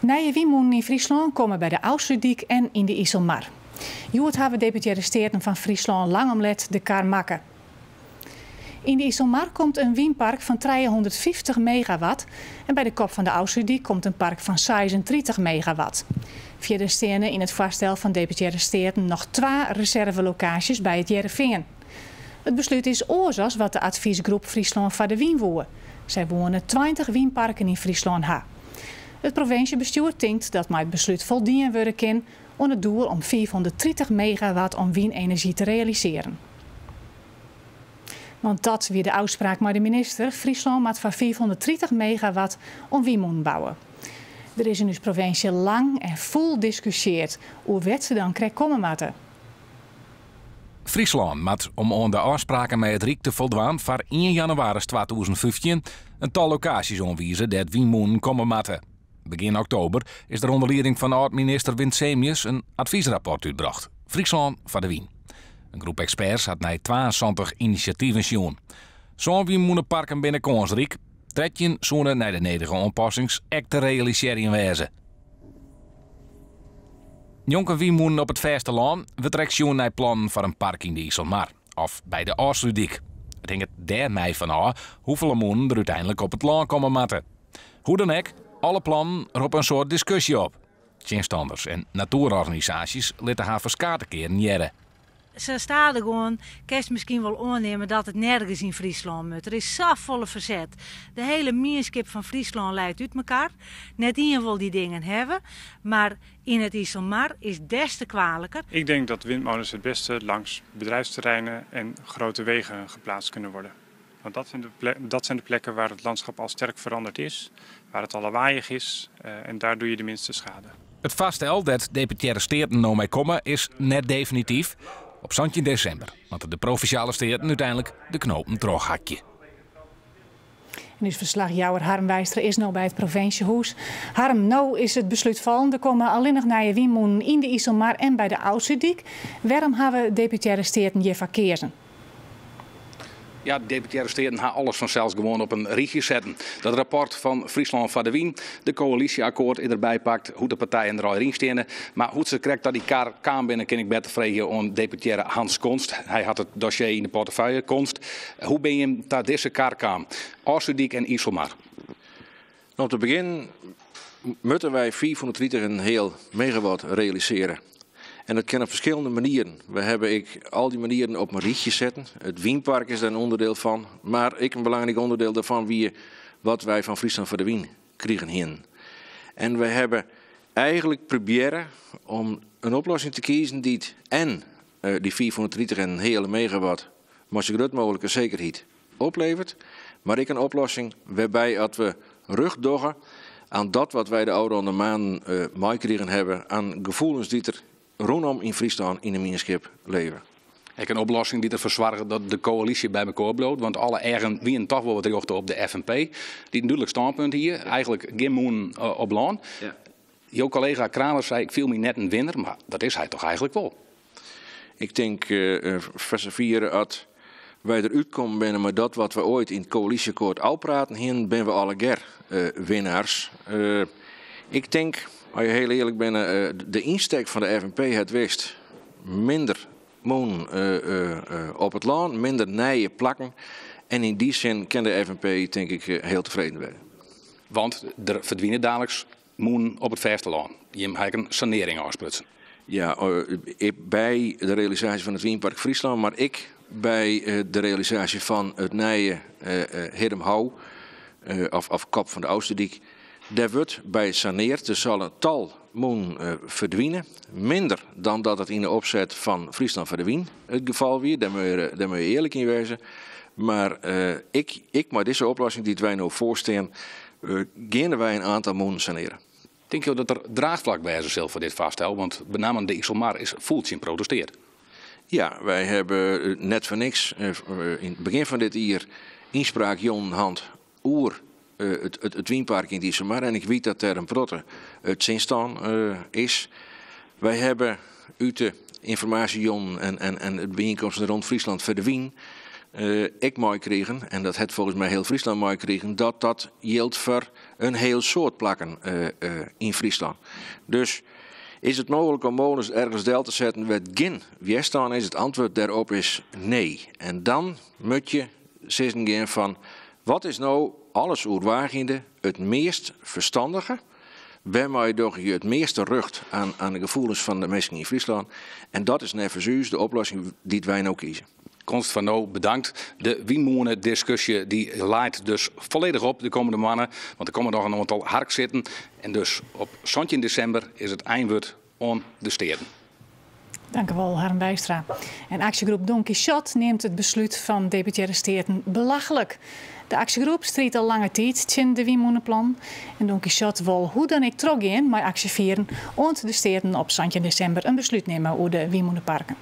Nije wiemoenen in Friesland komen bij de Oudsterdiek en in de IJsselmar. Joet hebben deputaire steden van Friesland lang omlet de kar makken. In de IJsselmar komt een wienpark van 350 megawatt en bij de kop van de Oudsterdiek komt een park van 36 megawatt. Via de stenen in het vaststel van deputaire steden nog 2 reservelocaties bij het Jereveen. Het besluit is oorzaaks wat de adviesgroep Friesland van de Wien woe. Zij wonen 20 wienparken in Friesland ha. Het provinciebestuur denkt dat met het besluit voldienen worden kan om het doel om 430 megawatt om wienenergie te realiseren. Want dat weer de uitspraak met de minister. Friesland moet van 430 megawatt om wien bouwen. Er is in de provincie lang en vol discussieerd hoe wet ze dan krijgt komen moeten. Friesland moet om aan de afspraken met het Rijk te voldoen voor 1 januari 2015 een tal locaties aanwijzen dat wien komen moeten. Begin oktober is er onder leiding van oud-minister Winsemius een adviesrapport uitgebracht. Friesland van de Wien. Een groep experts had naar 22 initiatieven zien. Zo'n wiemoenenparken binnen Koonsrijk, 13 zonen naar de nederige aanpassings echt te realiseren wezen. Jonke wiemoenen op het vasteland, we trekken naar plannen voor een park in de IJsselmar of bij de Oudsterdiek. Het hing het daarmee van af hoeveel moenen er uiteindelijk op het land komen moeten. Hoe dan ook, alle plannen erop een soort discussie op. Tjenstanders en natuurorganisaties lieten haar verskaten keren jaren. Ze staan er gewoon, kerst misschien wel aannemen dat het nergens in Friesland moet. Er is zo volle verzet. De hele mierskip van Friesland leidt uit elkaar. Net iedereen wil die dingen hebben, maar in het IJsselmar is des te kwalijker. Ik denk dat windmolens het beste langs bedrijfsterreinen en grote wegen geplaatst kunnen worden. Want dat zijn de plekken waar het landschap al sterk veranderd is, waar het al lawaaiig is en daar doe je de minste schade. Het vaststel dat deputaire steden nou mee komen is net definitief. Op 17 december moeten de provinciale steden uiteindelijk de knopen terughakje. En dus verslagjouwer Harm Wijster is nu bij het provinciehuis. Harm, nou is het besluit vallen. Er komen alleen nog naar je wiemoenen in de IJsselmar en bij de Oudsterdiek. Waarom hebben deputaire steden je verkeersen? Ja, de deputaire steden gaan alles vanzelfs gewoon op een rietje zetten. Dat rapport van Friesland van de Wien, de coalitieakkoord erbij pakt, hoe de partijen erin staan. Maar hoe ze krijgt dat die kamer binnen, kan ik beter vragen aan deputaire Hans Konst. Hij had het dossier in de portefeuille, Konst. Hoe ben je daar deze kaart kwam? Oudsterdiek en IJsselmar. Nou, te beginnen moeten wij 430 megawatt realiseren. En dat kan op verschillende manieren. We hebben al die manieren op een rietje zetten. Het Wienpark is daar een onderdeel van. Maar een belangrijk onderdeel daarvan wie wat wij van Friesland voor de Wien krijgen hin. En we hebben eigenlijk proberen om een oplossing te kiezen die die 430 megawatt maar zo groot mogelijke zekerheid oplevert. Maar een oplossing waarbij als we rugdoggen aan dat wat wij de oude onder maanden meekregen hebben aan gevoelens die er rondom in Friesland in de minenschip leven. Ik een oplossing die ervoor zorgt dat de coalitie bij elkaar bloot. Want alle eigen wie toch wel wat richten op de FNP. Die een duidelijk standpunt hier. Eigenlijk geen moen op land. Ja. Jouw collega Kramer zei ik viel me net een winnaar. Maar dat is hij toch eigenlijk wel. Ik denk verseveren dat wij eruit komen binnen met dat wat we ooit in het coalitieakkoord uitpraten. Hier ben we alle winnaars. Ik denk, als je heel eerlijk bent, de insteek van de FNP het wist minder moon op het land, minder nijen plakken. En in die zin kan de FNP denk ik heel tevreden zijn. Want er verdwijnen dadelijk moon op het vasteland. Je moet een sanering afsprutsen. Ja, bij de realisatie van het Wienpark Friesland, maar ik bij de realisatie van het nijen Hiddenhouw of kop van de Oudsterdiek. Daar wordt bij saneerd, er zal een tal moon verdwijnen. Minder dan dat het in de opzet van Friesland van de Wien het geval weer. Daar moet je eerlijk in wezen. Maar met deze oplossing die wij nu voorstellen, gaan wij een aantal moon saneren. Denk je dat er draagvlak bij is voor dit vaststel? Want met name de IJsselmar is voeltje protesteerd. Ja, wij hebben net voor niks in het begin van dit jaar inspraak Jon Hand oer het Wienpark in het IJsselmar. En ik weet dat er een protte het zinstaan is. Wij hebben uit de informatie Jon en het bijeenkomsten rond Friesland voor de Wien ik mooi kregen, en dat het volgens mij heel Friesland mooi kregen, dat geldt voor een heel soort plakken in Friesland. Dus is het mogelijk om molens ergens deel te zetten waar geen weerstaan is? Het antwoord daarop is nee. En dan moet je zeggen van, wat is nou alles oerwaargende het meest verstandige? Waarmee je het meeste rucht aan de gevoelens van de mensen in Friesland. En dat is nerveus de oplossing die wij nou kiezen. Const van Nou, bedankt. De Wienmoenen discussie die leidt dus volledig op de komende maanden. Want er komen nog een aantal hark zitten. En dus op 17 december is het eindwoord aan de steden. Dank u wel, Harm Bijstra. En actiegroep Don Quixote neemt het besluit van deputaire steden belachelijk. De actiegroep strijdt al lange tijd tegen de Wienmoenenplan. En Don Quixote wil hoe dan ik teruggaan met actieveren. En de steden op 17 december een besluit nemen over de Wienmoenenparken.